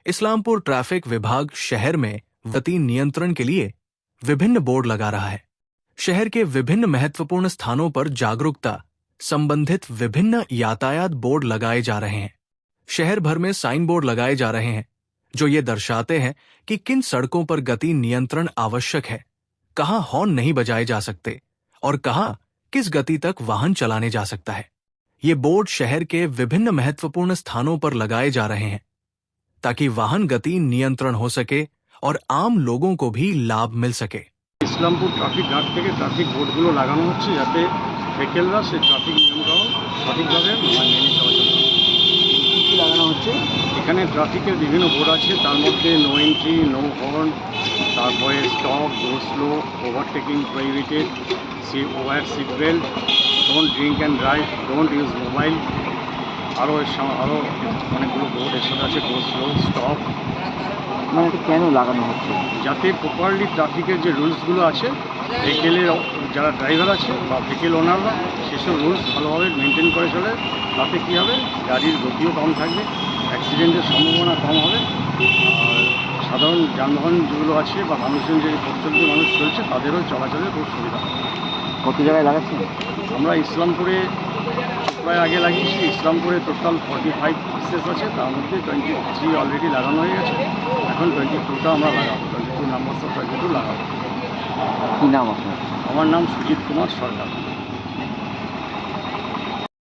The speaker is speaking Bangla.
इस्लामपुर ट्रैफिक विभाग शहर में गति नियंत्रण के लिए विभिन्न बोर्ड लगा रहा है। शहर के विभिन्न महत्वपूर्ण स्थानों पर जागरूकता संबंधित विभिन्न यातायात बोर्ड लगाए जा रहे हैं। शहर भर में साइन बोर्ड लगाए जा रहे हैं जो ये दर्शाते हैं कि किन सड़कों पर गति नियंत्रण आवश्यक है, कहां हॉर्न नहीं बजाए जा सकते और कहां किस गति तक वाहन चलाने जा सकता है। ये बोर्ड शहर के विभिन्न महत्वपूर्ण स्थानों पर लगाए जा रहे हैं ताकि वाहन गति नियंत्रण हो सके और आम लोगों को भी लाभ मिल सके। ইসলামপুর ট্রাফিক গার্ড থেকে ট্রাফিক বোর্ডগুলো লাগানো হচ্ছে যাতে ভেহিকেলরা সেই ট্রাফিক নিয়মকানুন সঠিকভাবে মেনে চলাচল করে। কি লাগানো হচ্ছে? এখানে ট্রাফিকের বিভিন্ন বোর্ড আছে, তার মধ্যে নো এন্ট্রি, নো হর্ন, তারপরে stop, go slow, overtaking prohibited, wear seat belt, don't drink and drive, don't use mobile, আরও অনেকগুলো বোর্ড এর সাথে আছে, গো স্লো, স্টপ। মানে কেন লাগানো হচ্ছে? যাতে প্রপারলি ট্রাফিকের যে রুলসগুলো আছে, ভেহিকেলের যারা ড্রাইভার আছে বা ভেহিকেল ওনাররা সেসব রুলস ভালোভাবে মেনটেন করে চলে। তাতে কী হবে, গাড়ির গতিও কম থাকবে, অ্যাক্সিডেন্টের সম্ভাবনা কম হবে, আর সাধারণ যানবাহন যেগুলো আছে বা মানুষজন যে পথচলতি মানুষ চলছে তাদেরও চলাচলের খুব সুবিধা হবে। কত জায়গায় লাগাচ্ছেন? আমরা ইসলামপুরে প্রায় আগে লাগিয়েছি। ইসলামপুরে টোটাল 45 পিসেস আছে, তার মধ্যে 23 অলরেডি লাগানো হয়ে গেছে। এখন 22টা আমরা লাগাবো, 22 নাম্বার 22 লাগাবো। কী নাম আপনার? আমার নাম সুজিত কুমার সরকার।